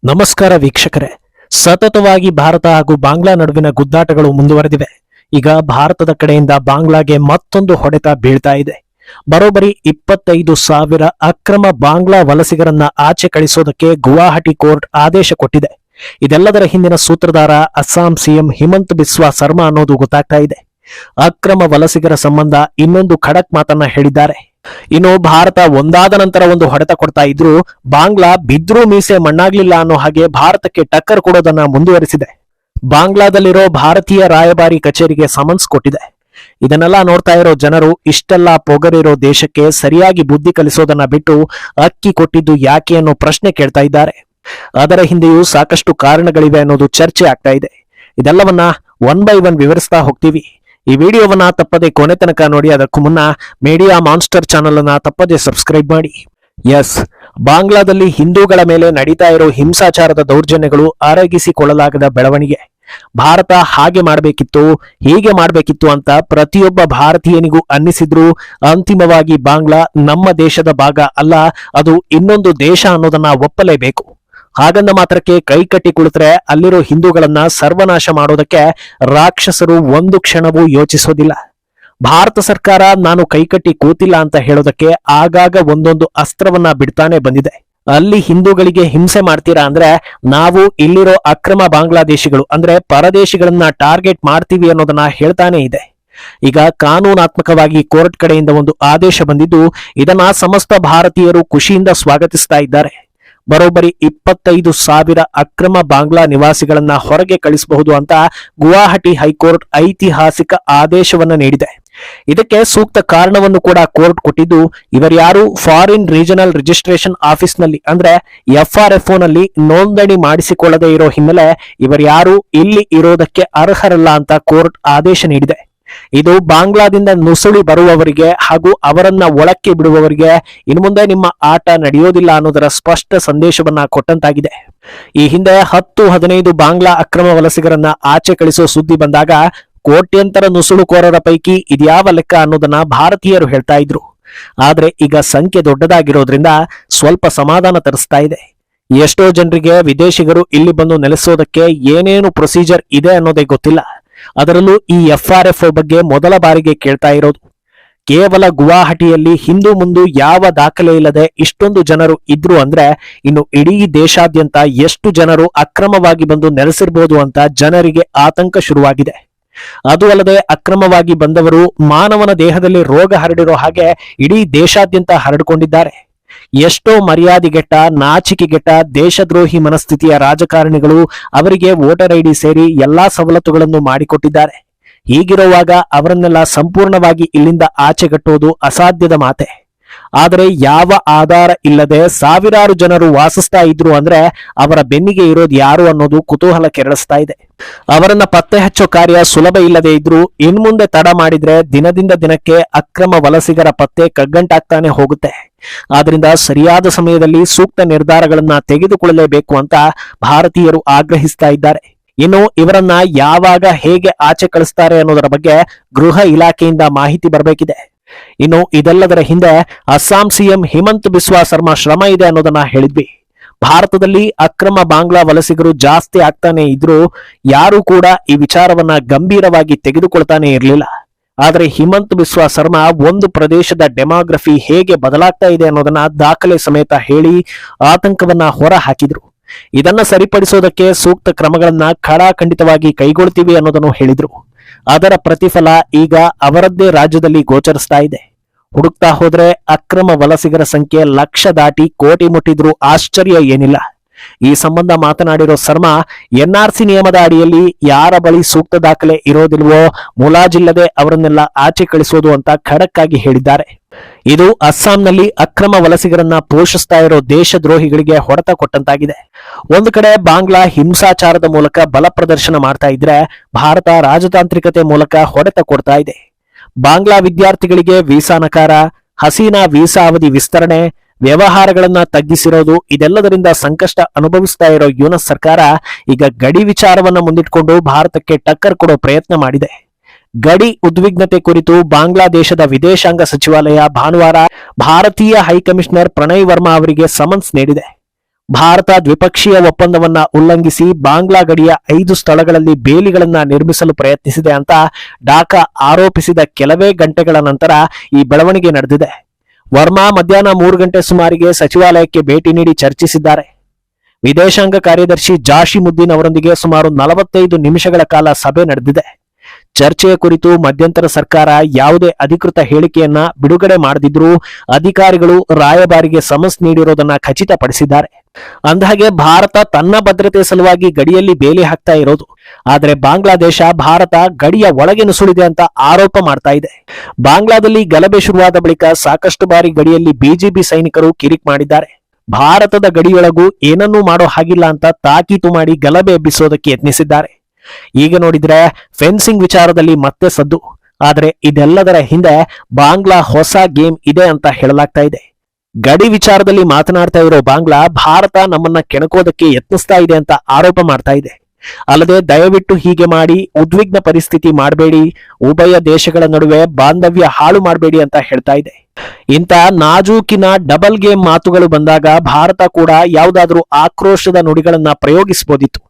ನಮಸ್ಕಾರ ವೀಕ್ಷಕರೇ. ಸತತವಾಗಿ ಭಾರತ ಹಾಗೂ ಬಾಂಗ್ಲಾ ನಡುವಿನ ಗುದ್ದಾಟಗಳು ಮುಂದುವರೆದಿವೆ. ಈಗ ಭಾರತದ ಕಡೆಯಿಂದ ಬಾಂಗ್ಲಾಗೆ ಮತ್ತೊಂದು ಹೊಡೆತ ಬೀಳ್ತಾ ಇದೆ. ಬರೋಬ್ಬರಿ 25,000 ಅಕ್ರಮ ಬಾಂಗ್ಲಾ ವಲಸಿಗರನ್ನ ಆಚೆ ಕಳಿಸೋದಕ್ಕೆ ಗುವಾಹಟಿ ಕೋರ್ಟ್ ಆದೇಶ ಕೊಟ್ಟಿದೆ. ಇದೆಲ್ಲದರ ಹಿಂದಿನ ಸೂತ್ರಧಾರ ಅಸ್ಸಾಂ ಸಿಎಂ ಹಿಮಂತ್ ಬಿಸ್ವಾ ಸರ್ಮಾ ಅನ್ನೋದು ಗೊತ್ತಾಗ್ತಾ ಇದೆ. ಅಕ್ರಮ ವಲಸಿಗರ ಸಂಬಂಧ ಇನ್ನೊಂದು ಖಡಕ್ ಮಾತನ್ನ ಹೇಳಿದ್ದಾರೆ. ಇನ್ನು ಭಾರತ ಒಂದಾದ ನಂತರ ಒಂದು ಹೊಡೆತ ಕೊಡ್ತಾ ಇದ್ರು ಬಾಂಗ್ಲಾ ಬಿದ್ರೂ ಮೀಸೆ ಮಣ್ಣಾಗ್ಲಿಲ್ಲ ಅನ್ನೋ ಹಾಗೆ ಭಾರತಕ್ಕೆ ಟಕ್ಕರ್ ಕೊಡೋದನ್ನ ಮುಂದುವರಿಸಿದೆ. ಬಾಂಗ್ಲಾದಲ್ಲಿರೋ ಭಾರತೀಯ ರಾಯಭಾರಿ ಕಚೇರಿಗೆ ಸಮನ್ಸ್ ಕೊಟ್ಟಿದೆ. ಇದನ್ನೆಲ್ಲ ನೋಡ್ತಾ ಇರೋ ಜನರು ಇಷ್ಟೆಲ್ಲ ಪೊಗರಿರೋ ದೇಶಕ್ಕೆ ಸರಿಯಾಗಿ ಬುದ್ಧಿ ಕಲಿಸೋದನ್ನ ಬಿಟ್ಟು ಅಕ್ಕಿ ಕೊಟ್ಟಿದ್ದು ಯಾಕೆ ಅನ್ನೋ ಪ್ರಶ್ನೆ ಕೇಳ್ತಾ ಇದ್ದಾರೆ. ಅದರ ಹಿಂದೆಯೂ ಸಾಕಷ್ಟು ಕಾರಣಗಳಿವೆ ಅನ್ನೋದು ಚರ್ಚೆ ಆಗ್ತಾ ಇದೆ. ಇದೆಲ್ಲವನ್ನ ಒನ್ ಬೈ ಒನ್ ವಿವರಿಸ್ತಾ ಹೋಗ್ತೀವಿ. ಈ ವಿಡಿಯೋವನ್ನ ತಪ್ಪದೆ ಕೊನೆ ತನಕ ನೋಡಿ. ಅದಕ್ಕೂ ಮುನ್ನ ಮೀಡಿಯಾ ಮಾನ್ಸ್ಟರ್ ಚಾನೆಲ್ ಅನ್ನ ತಪ್ಪದೆ ಸಬ್ಸ್ಕ್ರೈಬ್ ಮಾಡಿ. ಎಸ್, ಬಾಂಗ್ಲಾದಲ್ಲಿ ಹಿಂದೂಗಳ ಮೇಲೆ ನಡೀತಾ ಇರೋ ಹಿಂಸಾಚಾರದ ದೌರ್ಜನ್ಯಗಳು ಅರಗಿಸಿಕೊಳ್ಳಲಾಗದ ಬೆಳವಣಿಗೆ. ಭಾರತ ಹಾಗೆ ಮಾಡಬೇಕಿತ್ತು, ಹೀಗೆ ಮಾಡಬೇಕಿತ್ತು ಅಂತ ಪ್ರತಿಯೊಬ್ಬ ಭಾರತೀಯನಿಗೂ ಅನ್ನಿಸಿದ್ರು ಅಂತಿಮವಾಗಿ ಬಾಂಗ್ಲಾ ನಮ್ಮ ದೇಶದ ಭಾಗ ಅಲ್ಲ, ಅದು ಇನ್ನೊಂದು ದೇಶ ಅನ್ನೋದನ್ನ ಒಪ್ಪಲೇಬೇಕು. ಹಾಗಂದ ಮಾತ್ರಕ್ಕೆ ಕೈ ಕಟ್ಟಿ ಕುಳಿತರೆ ಅಲ್ಲಿರೋ ಹಿಂದೂಗಳನ್ನ ಸರ್ವನಾಶ ಮಾಡೋದಕ್ಕೆ ರಾಕ್ಷಸರು ಒಂದು ಕ್ಷಣವೂ ಯೋಚಿಸೋದಿಲ್ಲ. ಭಾರತ ಸರ್ಕಾರ ನಾನು ಕೈಕಟ್ಟಿ ಕೂತಿಲ್ಲ ಅಂತ ಹೇಳೋದಕ್ಕೆ ಆಗಾಗ ಒಂದೊಂದು ಅಸ್ತ್ರವನ್ನ ಬಿಡ್ತಾನೆ ಬಂದಿದೆ. ಅಲ್ಲಿ ಹಿಂದೂಗಳಿಗೆ ಹಿಂಸೆ ಮಾಡ್ತೀರಾ ಅಂದ್ರೆ ನಾವು ಇಲ್ಲಿರೋ ಅಕ್ರಮ ಬಾಂಗ್ಲಾದೇಶಿಗಳು ಅಂದ್ರೆ ಪರದೇಶಿಗಳನ್ನ ಟಾರ್ಗೆಟ್ ಮಾಡ್ತೀವಿ ಅನ್ನೋದನ್ನ ಹೇಳ್ತಾನೆ ಇದೆ. ಈಗ ಕಾನೂನಾತ್ಮಕವಾಗಿ ಕೋರ್ಟ್ ಕಡೆಯಿಂದ ಒಂದು ಆದೇಶ ಬಂದಿದ್ದು ಇದನ್ನ ಸಮಸ್ತ ಭಾರತೀಯರು ಖುಷಿಯಿಂದ ಸ್ವಾಗತಿಸ್ತಾ ಇದ್ದಾರೆ. ಬರೋಬ್ಬರಿ 25,000 ಅಕ್ರಮ ಬಾಂಗ್ಲಾ ನಿವಾಸಿಗಳನ್ನ ಹೊರಗೆ ಕಳಿಸಬಹುದು ಅಂತ ಗುವಾಹಟಿ ಹೈಕೋರ್ಟ್ ಐತಿಹಾಸಿಕ ಆದೇಶವನ್ನ ನೀಡಿದೆ. ಇದಕ್ಕೆ ಸೂಕ್ತ ಕಾರಣವನ್ನು ಕೂಡ ಕೋರ್ಟ್ ಕೊಟ್ಟಿದ್ದು, ಇವರ್ಯಾರು ಫಾರಿನ್ ರೀಜನಲ್ ರಿಜಿಸ್ಟ್ರೇಷನ್ ಆಫೀಸ್ನಲ್ಲಿ ಅಂದ್ರೆ FRFO ನಲ್ಲಿ ನೋಂದಣಿ ಮಾಡಿಸಿಕೊಳ್ಳದೆ ಇರೋ ಹಿನ್ನೆಲೆ ಇವರ್ಯಾರು ಇಲ್ಲಿ ಇರೋದಕ್ಕೆ ಅರ್ಹರಲ್ಲ ಅಂತ ಕೋರ್ಟ್ ಆದೇಶ ನೀಡಿದೆ. ಇದು ಬಾಂಗ್ಲಾದಿಂದ ನುಸುಳಿ ಬರುವವರಿಗೆ ಹಾಗೂ ಅವರನ್ನ ಒಳಕ್ಕೆ ಬಿಡುವವರಿಗೆ ಇನ್ನು ಮುಂದೆ ನಿಮ್ಮ ಆಟ ನಡೆಯೋದಿಲ್ಲ ಅನ್ನೋದರ ಸ್ಪಷ್ಟ ಸಂದೇಶವನ್ನ ಕೊಟ್ಟಂತಾಗಿದೆ. ಈ ಹಿಂದೆ 10-15 ಬಾಂಗ್ಲಾ ಅಕ್ರಮ ವಲಸಿಗರನ್ನ ಆಚೆ ಕಳಿಸೋ ಸುದ್ದಿ ಬಂದಾಗ ಕೋಟ್ಯಂತರ ನುಸುಳುಕೋರರ ಪೈಕಿ ಇದ್ಯಾವ ಲೆಕ್ಕ ಅನ್ನೋದನ್ನ ಭಾರತೀಯರು ಹೇಳ್ತಾ ಇದ್ರು. ಆದ್ರೆ ಈಗ ಸಂಖ್ಯೆ ದೊಡ್ಡದಾಗಿರೋದ್ರಿಂದ ಸ್ವಲ್ಪ ಸಮಾಧಾನ ತರಿಸ್ತಾ ಇದೆ. ಎಷ್ಟೋ ಜನರಿಗೆ ವಿದೇಶಿಗರು ಇಲ್ಲಿ ಬಂದು ನೆಲೆಸೋದಕ್ಕೆ ಏನೇನು ಪ್ರೊಸೀಜರ್ ಇದೆ ಅನ್ನೋದೇ ಗೊತ್ತಿಲ್ಲ. ಅದರಲ್ಲೂ ಈ FRFO ಬಗ್ಗೆ ಮೊದಲ ಬಾರಿಗೆ ಕೇಳ್ತಾ ಇರೋದು. ಕೇವಲ ಗುವಾಹಟಿಯಲ್ಲಿ ಹಿಂದೂ ಮುಂದು ಯಾವ ದಾಖಲೆ ಇಲ್ಲದೆ ಇಷ್ಟೊಂದು ಜನರು ಇದ್ರು ಅಂದ್ರೆ ಇನ್ನು ಇಡೀ ದೇಶಾದ್ಯಂತ ಎಷ್ಟು ಜನರು ಅಕ್ರಮವಾಗಿ ಬಂದು ನೆಲೆಸಿರ್ಬೋದು ಅಂತ ಜನರಿಗೆ ಆತಂಕ ಶುರುವಾಗಿದೆ. ಅದು ಅಲ್ಲದೆ ಅಕ್ರಮವಾಗಿ ಬಂದವರು ಮಾನವನ ದೇಹದಲ್ಲಿ ರೋಗ ಹರಡಿರೋ ಹಾಗೆ ಇಡೀ ದೇಶಾದ್ಯಂತ ಹರಡಿಕೊಂಡಿದ್ದಾರೆ. ಎಷ್ಟೋ ಮರ್ಯಾದೆಗೆಟ್ಟ ನಾಚಿಕೆಗೆಟ್ಟ ದೇಶದ್ರೋಹಿ ಮನಸ್ಥಿತಿಯ ರಾಜಕಾರಣಿಗಳು ಅವರಿಗೆ ವೋಟರ್ ID ಸೇರಿ ಎಲ್ಲಾ ಸವಲತ್ತುಗಳನ್ನು ಮಾಡಿಕೊಟ್ಟಿದ್ದಾರೆ. ಹೀಗಿರುವಾಗ ಅವರನ್ನೆಲ್ಲ ಸಂಪೂರ್ಣವಾಗಿ ಇಲ್ಲಿಂದ ಆಚೆಗಟ್ಟೋದು ಅಸಾಧ್ಯದ ಮಾತೆ. ಆದರೆ ಯಾವ ಆಧಾರ ಇಲ್ಲದೆ ಸಾವಿರಾರು ಜನರು ವಾಸಿಸ್ತಾ ಇದ್ರು ಅಂದ್ರೆ ಅವರ ಬೆನ್ನಿಗೆ ಇರೋದು ಯಾರು ಅನ್ನೋದು ಕುತೂಹಲ ಕೆರಳಿಸ್ತಾ ಇದೆ. ಅವರನ್ನ ಪತ್ತೆ ಹಚ್ಚೋ ಕಾರ್ಯ ಸುಲಭ ಇಲ್ಲದೆ ಇದ್ರೂ ಇನ್ಮುಂದೆ ತಡ ಮಾಡಿದ್ರೆ ದಿನದಿಂದ ದಿನಕ್ಕೆ ಅಕ್ರಮ ವಲಸಿಗರ ಪತ್ತೆ ಕಗ್ಗಂಟಾಗ್ತಾನೆ ಹೋಗುತ್ತೆ. ಆದ್ರಿಂದ ಸರಿಯಾದ ಸಮಯದಲ್ಲಿ ಸೂಕ್ತ ನಿರ್ಧಾರಗಳನ್ನ ತೆಗೆದುಕೊಳ್ಳಲೇಬೇಕು ಅಂತ ಭಾರತೀಯರು ಆಗ್ರಹಿಸ್ತಾ ಇದ್ದಾರೆ. ಇನ್ನು ಇವರನ್ನ ಯಾವಾಗ ಹೇಗೆ ಆಚೆ ಕಳಿಸ್ತಾರೆ ಅನ್ನೋದರ ಬಗ್ಗೆ ಗೃಹ ಇಲಾಖೆಯಿಂದ ಮಾಹಿತಿ ಬರಬೇಕಿದೆ. ಇನ್ನು ಇದೆಲ್ಲದರ ಹಿಂದೆ ಅಸ್ಸಾಂ ಸಿಎಂ ಹಿಮಂತ್ ಬಿಸ್ವಾ ಸರ್ಮಾ ಶ್ರಮ ಇದೆ ಅನ್ನೋದನ್ನ ಹೇಳಿದ್ವಿ. ಭಾರತದಲ್ಲಿ ಅಕ್ರಮ ಬಾಂಗ್ಲಾ ವಲಸಿಗರು ಜಾಸ್ತಿ ಆಗ್ತಾನೆ ಇದ್ರು ಯಾರು ಕೂಡ ಈ ವಿಚಾರವನ್ನ ಗಂಭೀರವಾಗಿ ತೆಗೆದುಕೊಳ್ತಾನೆ ಇರಲಿಲ್ಲ. ಆದ್ರೆ ಹಿಮಂತ್ ಬಿಸ್ವಾ ಸರ್ಮಾ ಒಂದು ಪ್ರದೇಶದ ಡೆಮೋಗ್ರಫಿ ಹೇಗೆ ಬದಲಾಗ್ತಾ ಇದೆ ಅನ್ನೋದನ್ನ ದಾಖಲೆ ಸಮೇತ ಹೇಳಿ ಆತಂಕವನ್ನ ಹೊರ ಹಾಕಿದ್ರು. ಇದನ್ನ ಸರಿಪಡಿಸೋದಕ್ಕೆ ಸೂಕ್ತ ಕ್ರಮಗಳನ್ನ ಖಡಾಖಂಡಿತವಾಗಿ ಕೈಗೊಳ್ತೀವಿ ಅನ್ನೋದನ್ನು ಹೇಳಿದ್ರು. ಅದರ ಪ್ರತಿಫಲ ಈಗ ಅವರದ್ದೇ ರಾಜ್ಯದಲ್ಲಿ ಗೋಚರಿಸ್ತಾ ಇದೆ. ಹುಡುಕ್ತಾ ಹೋದ್ರೆ ಅಕ್ರಮ ವಲಸಿಗರ ಸಂಖ್ಯೆ ಲಕ್ಷ ದಾಟಿ ಕೋಟಿ ಮುಟ್ಟಿದ್ರೂ ಆಶ್ಚರ್ಯ ಏನಿಲ್ಲ. ಈ ಸಂಬಂಧ ಮಾತನಾಡಿರೋ ಸರ್ಮಾ NRC ನಿಯಮದ ಅಡಿಯಲ್ಲಿ ಯಾರ ಬಳಿ ಸೂಕ್ತ ದಾಖಲೆ ಇರೋದಿಲ್ವೋ ಮುಲಾಜಿಲ್ಲದೆ ಅವರನ್ನೆಲ್ಲ ಆಚೆ ಕಳಿಸೋದು ಅಂತ ಖಡಕ್ ಆಗಿ ಹೇಳಿದ್ದಾರೆ. ಇದು ಅಸ್ಸಾಂನಲ್ಲಿ ಅಕ್ರಮ ವಲಸಿಗರನ್ನ ಪೋಷಿಸ್ತಾ ಇರೋ ದೇಶದ್ರೋಹಿಗಳಿಗೆ ಹೊಡೆತ ಕೊಟ್ಟಂತಾಗಿದೆ. ಒಂದು ಕಡೆ ಬಾಂಗ್ಲಾ ಹಿಂಸಾಚಾರದ ಮೂಲಕ ಬಲ ಪ್ರದರ್ಶನ ಮಾಡ್ತಾ ಇದ್ರೆ ಭಾರತ ರಾಜತಾಂತ್ರಿಕತೆ ಮೂಲಕ ಹೊಡೆತ ಕೊಡ್ತಾ ಇದೆ. ಬಾಂಗ್ಲಾ ವಿದ್ಯಾರ್ಥಿಗಳಿಗೆ ವೀಸಾ ನಕಾರ, ಹಸೀನಾ ವೀಸಾ ಅವಧಿ ವಿಸ್ತರಣೆ, ವ್ಯವಹಾರಗಳನ್ನ ತಗ್ಗಿಸಿರೋದು ಇದೆಲ್ಲದರಿಂದ ಸಂಕಷ್ಟ ಅನುಭವಿಸ್ತಾ ಇರೋ ಯುಎಸ್ ಸರ್ಕಾರ ಈಗ ಗಡಿ ವಿಚಾರವನ್ನ ಮುಂದಿಟ್ಕೊಂಡು ಭಾರತಕ್ಕೆ ಟಕ್ಕರ್ ಕೊಡೋ ಪ್ರಯತ್ನ ಮಾಡಿದೆ. ಗಡಿ ಉದ್ವಿಗ್ನತೆ ಕುರಿತು ಬಾಂಗ್ಲಾದೇಶದ ವಿದೇಶಾಂಗ ಸಚಿವಾಲಯ ಭಾನುವಾರ ಭಾರತೀಯ ಹೈಕಮಿಷನರ್ ಪ್ರಣಯ್ ವರ್ಮಾ ಅವರಿಗೆ ಸಮನ್ಸ್ ನೀಡಿದೆ. ಭಾರತ ದ್ವಿಪಕ್ಷೀಯ ಒಪ್ಪಂದವನ್ನ ಉಲ್ಲಂಘಿಸಿ ಬಾಂಗ್ಲಾ ಗಡಿಯ 5 ಸ್ಥಳಗಳಲ್ಲಿ ಬೇಲಿಗಳನ್ನ ನಿರ್ಮಿಸಲು ಪ್ರಯತ್ನಿಸಿದೆ ಅಂತ ಢಾಕಾ ಆರೋಪಿಸಿದ ಕೆಲವೇ ಗಂಟೆಗಳ ನಂತರ ಈ ಬೆಳವಣಿಗೆ ನಡೆದಿದೆ. ವರ್ಮಾ ಮಧ್ಯಾಹ್ನ 3 ಗಂಟೆ ಸುಮಾರಿಗೆ ಸಚಿವಾಲಯಕ್ಕೆ ಭೇಟಿ ನೀಡಿ ಚರ್ಚಿಸಿದ್ದಾರೆ. ವಿದೇಶಾಂಗ ಕಾರ್ಯದರ್ಶಿ ಜಾಶಿಮುದ್ದೀನ್ ಅವರೊಂದಿಗೆ ಸುಮಾರು 45 ನಿಮಿಷಗಳ ಕಾಲ ಸಭೆ ನಡೆದಿದೆ. ಚರ್ಚೆಯ ಕುರಿತು ಮಧ್ಯಂತರ ಸರ್ಕಾರ ಯಾವುದೇ ಅಧಿಕೃತ ಹೇಳಿಕೆಯನ್ನ ಬಿಡುಗಡೆ ಮಾಡದಿದ್ರೂ ಅಧಿಕಾರಿಗಳು ರಾಯಭಾರಿಗೆ ಸಮನ್ಸ್ ನೀಡಿರೋದನ್ನ ಖಚಿತಪಡಿಸಿದ್ದಾರೆ. ಅಂದಹಾಗೆ ಭಾರತ ತನ್ನ ಭದ್ರತೆ ಸಲುವಾಗಿ ಗಡಿಯಲ್ಲಿ ಬೇಲಿ ಹಾಕ್ತಾ ಇರೋದು, ಆದರೆ ಬಾಂಗ್ಲಾದೇಶ ಭಾರತ ಗಡಿಯ ಒಳಗೆ ನುಸುಳಿದೆ ಅಂತ ಆರೋಪ ಮಾಡ್ತಾ ಇದೆ. ಬಾಂಗ್ಲಾದಲ್ಲಿ ಗಲಭೆ ಶುರುವಾದ ಬಳಿಕ ಸಾಕಷ್ಟು ಬಾರಿ ಗಡಿಯಲ್ಲಿ ಬಿಜೆಪಿ ಸೈನಿಕರು ಕಿರಿಕ್ ಮಾಡಿದ್ದಾರೆ. ಭಾರತದ ಗಡಿಯೊಳಗೂ ಏನನ್ನೂ ಮಾಡೋ ಹಾಗಿಲ್ಲ ಅಂತ ತಾಕೀತು ಮಾಡಿ ಗಲಭೆ ಎಬ್ಬಿಸೋದಕ್ಕೆ ಯತ್ನಿಸಿದ್ದಾರೆ. ಈಗ ನೋಡಿದ್ರೆ ಫೆನ್ಸಿಂಗ್ ವಿಚಾರದಲ್ಲಿ ಮತ್ತೆ ಸದ್ದು. ಆದ್ರೆ ಇದೆಲ್ಲದರ ಹಿಂದೆ ಬಾಂಗ್ಲಾ ಹೊಸ ಗೇಮ್ ಇದೆ ಅಂತ ಹೇಳಲಾಗ್ತಾ ಇದೆ. ಗಡಿ ವಿಚಾರದಲ್ಲಿ ಮಾತನಾಡ್ತಾ ಇರೋ ಬಾಂಗ್ಲಾ ಭಾರತ ನಮ್ಮನ್ನ ಕೆಣಕೋದಕ್ಕೆ ಯತ್ನಿಸ್ತಾ ಇದೆ ಅಂತ ಆರೋಪ ಮಾಡ್ತಾ ಇದೆ. ಅಲ್ಲದೆ ದಯವಿಟ್ಟು ಹೀಗೆ ಮಾಡಿ ಉದ್ವಿಗ್ನ ಪರಿಸ್ಥಿತಿ ಮಾಡಬೇಡಿ, ಉಭಯ ದೇಶಗಳ ನಡುವೆ ಬಾಂಧವ್ಯ ಹಾಳು ಮಾಡಬೇಡಿ ಅಂತ ಹೇಳ್ತಾ ಇದೆ. ಇಂಥ ನಾಜೂಕಿನ ಡಬಲ್ ಗೇಮ್ ಮಾತುಗಳು ಬಂದಾಗ ಭಾರತ ಕೂಡ ಯಾವುದಾದ್ರೂ ಆಕ್ರೋಶದ ನುಡಿಗಳನ್ನ ಪ್ರಯೋಗಿಸಬಹುದಿತ್ತು.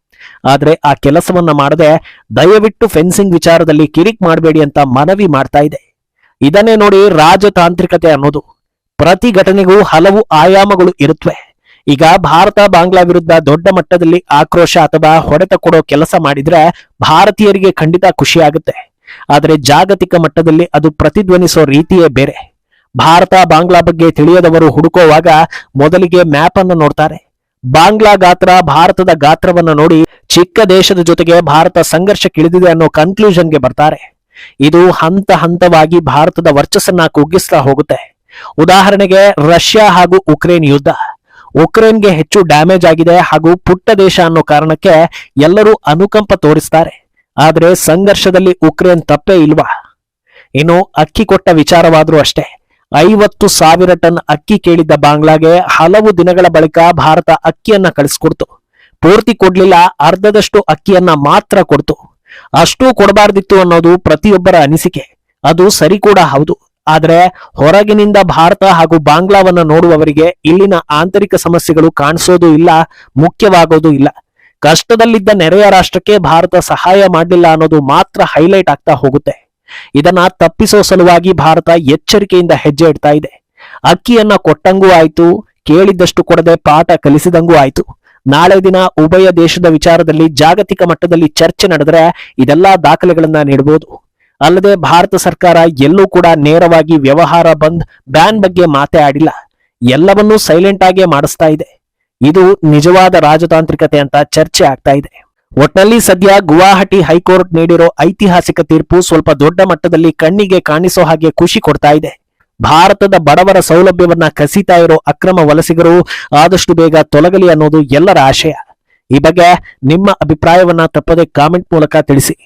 ಆದ್ರೆ ಆ ಕೆಲಸವನ್ನ ಮಾಡದೆ ದಯವಿಟ್ಟು ಫೆನ್ಸಿಂಗ್ ವಿಚಾರದಲ್ಲಿ ಕಿರಿಕ್ ಮಾಡಬೇಡಿ ಅಂತ ಮನವಿ ಮಾಡ್ತಾ ಇದೆ. ಇದನ್ನೇ ನೋಡಿ ರಾಜತಾಂತ್ರಿಕತೆ ಅನ್ನೋದು. ಪ್ರತಿ ಘಟನೆಗೂ ಹಲವು ಆಯಾಮಗಳು ಇರುತ್ತವೆ. ಈಗ ಭಾರತ ಬಾಂಗ್ಲಾ ವಿರುದ್ಧ ದೊಡ್ಡ ಮಟ್ಟದಲ್ಲಿ ಆಕ್ರೋಶ ಅಥವಾ ಹೊಡೆತ ಕೊಡೋ ಕೆಲಸ ಮಾಡಿದ್ರೆ ಭಾರತೀಯರಿಗೆ ಖಂಡಿತ ಖುಷಿಯಾಗುತ್ತೆ. ಆದ್ರೆ ಜಾಗತಿಕ ಮಟ್ಟದಲ್ಲಿ ಅದು ಪ್ರತಿಧ್ವನಿಸೋ ರೀತಿಯೇ ಬೇರೆ. ಭಾರತ ಬಾಂಗ್ಲಾ ಬಗ್ಗೆ ತಿಳಿಯದವರು ಹುಡುಕೋವಾಗ ಮೊದಲಿಗೆ ಮ್ಯಾಪ್ ಅನ್ನು ನೋಡ್ತಾರೆ. ಬಾಂಗ್ಲಾ ಗಾತ್ರ ಭಾರತದ ಗಾತ್ರವನ್ನ ನೋಡಿ ಚಿಕ್ಕ ದೇಶದ ಜೊತೆಗೆ ಭಾರತ ಸಂಘರ್ಷಕ್ಕಿಳಿದಿದೆ ಅನ್ನೋ ಕನ್ಕ್ಲೂಷನ್ಗೆ ಬರ್ತಾರೆ. ಇದು ಹಂತ ಹಂತವಾಗಿ ಭಾರತದ ವರ್ಚಸ್ಸನ್ನ ಕುಗ್ಗಿಸ್ತಾ ಹೋಗುತ್ತೆ. ಉದಾಹರಣೆಗೆ ರಷ್ಯಾ ಹಾಗೂ ಉಕ್ರೇನ್ ಯುದ್ಧ. ಉಕ್ರೇನ್ಗೆ ಹೆಚ್ಚು ಡ್ಯಾಮೇಜ್ ಆಗಿದೆ ಹಾಗೂ ಪುಟ್ಟ ದೇಶ ಅನ್ನೋ ಕಾರಣಕ್ಕೆ ಎಲ್ಲರೂ ಅನುಕಂಪ ತೋರಿಸ್ತಾರೆ. ಆದ್ರೆ ಸಂಘರ್ಷದಲ್ಲಿ ಉಕ್ರೇನ್ ತಪ್ಪೇ ಇಲ್ವಾ? ಇನ್ನು ಅಕ್ಕಿ ಕೊಟ್ಟ ವಿಚಾರವಾದ್ರೂ ಅಷ್ಟೇ. 50,000 ಟನ್ ಅಕ್ಕಿ ಕೇಳಿದ್ದ ಬಾಂಗ್ಲಾಗೆ ಹಲವು ದಿನಗಳ ಬಳಿಕ ಭಾರತ ಅಕ್ಕಿಯನ್ನ ಕಳಿಸ್ಕೊಡ್ತು. ಪೂರ್ತಿ ಕೊಡ್ಲಿಲ್ಲ, ಅರ್ಧದಷ್ಟು ಅಕ್ಕಿಯನ್ನ ಮಾತ್ರ ಕೊಡ್ತು. ಅಷ್ಟೂ ಕೊಡಬಾರ್ದಿತ್ತು ಅನ್ನೋದು ಪ್ರತಿಯೊಬ್ಬರ ಅನಿಸಿಕೆ. ಅದು ಸರಿ ಕೂಡ ಹೌದು. ಆದ್ರೆ ಹೊರಗಿನಿಂದ ಭಾರತ ಹಾಗೂ ಬಾಂಗ್ಲಾವನ್ನ ನೋಡುವವರಿಗೆ ಇಲ್ಲಿನ ಆಂತರಿಕ ಸಮಸ್ಯೆಗಳು ಕಾಣಿಸೋದು ಇಲ್ಲ, ಮುಖ್ಯವಾಗೋದು ಇಲ್ಲ. ಕಷ್ಟದಲ್ಲಿದ್ದ ನೆರೆಯ ರಾಷ್ಟ್ರಕ್ಕೆ ಭಾರತ ಸಹಾಯ ಮಾಡಲಿಲ್ಲ ಅನ್ನೋದು ಮಾತ್ರ ಹೈಲೈಟ್ ಆಗ್ತಾ ಹೋಗುತ್ತೆ. ಇದನ್ನ ತಪ್ಪಿಸೋ ಸಲುವಾಗಿ ಭಾರತ ಎಚ್ಚರಿಕೆಯಿಂದ ಹೆಜ್ಜೆ ಇಡ್ತಾ ಇದೆ. ಅಕ್ಕಿಯನ್ನ ಕೊಟ್ಟಂಗೂ ಆಯ್ತು, ಕೇಳಿದ್ದಷ್ಟು ಕೊಡದೆ ಪಾಠ ಕಲಿಸಿದಂಗೂ ಆಯ್ತು. ನಾಳೆ ದಿನ ಉಭಯ ದೇಶದ ವಿಚಾರದಲ್ಲಿ ಜಾಗತಿಕ ಮಟ್ಟದಲ್ಲಿ ಚರ್ಚೆ ನಡೆದ್ರೆ ಇದೆಲ್ಲಾ ದಾಖಲೆಗಳನ್ನ ನೀಡಬಹುದು. ಅಲ್ಲದೆ ಭಾರತ ಸರ್ಕಾರ ಎಲ್ಲೂ ಕೂಡ ನೇರವಾಗಿ ವ್ಯವಹಾರ ಬಂದ್, ಬ್ಯಾನ್ ಬಗ್ಗೆ ಮಾತೇ ಆಡಿಲ್ಲ. ಎಲ್ಲವನ್ನೂ ಸೈಲೆಂಟ್ ಆಗೇ ಮಾಡಿಸ್ತಾ ಇದೆ. ಇದು ನಿಜವಾದ ರಾಜತಾಂತ್ರಿಕತೆ ಅಂತ ಚರ್ಚೆ ಆಗ್ತಾ ಇದೆ. ಒಟ್ನಲ್ಲಿ ಸದ್ಯ ಗುವಾಹಟಿ ಹೈಕೋರ್ಟ್ ನೀಡಿರೋ ಐತಿಹಾಸಿಕ ತೀರ್ಪು ಸ್ವಲ್ಪ ದೊಡ್ಡ ಮಟ್ಟದಲ್ಲಿ ಕಣ್ಣಿಗೆ ಕಾಣಿಸೋ ಹಾಗೆ ಖುಷಿ ಕೊಡ್ತಾ ಇದೆ. ಭಾರತದ ಬಡವರ ಸೌಲಭ್ಯವನ್ನ ಕಸಿತಾ ಇರೋ ಅಕ್ರಮ ವಲಸಿಗರು ಆದಷ್ಟು ಬೇಗ ತೊಲಗಲಿ ಅನ್ನೋದು ಎಲ್ಲರ ಆಶಯ. ಈ ಬಗ್ಗೆ ನಿಮ್ಮ ಅಭಿಪ್ರಾಯವನ್ನ ತಪ್ಪದೆ ಕಾಮೆಂಟ್ ಮೂಲಕ ತಿಳಿಸಿ.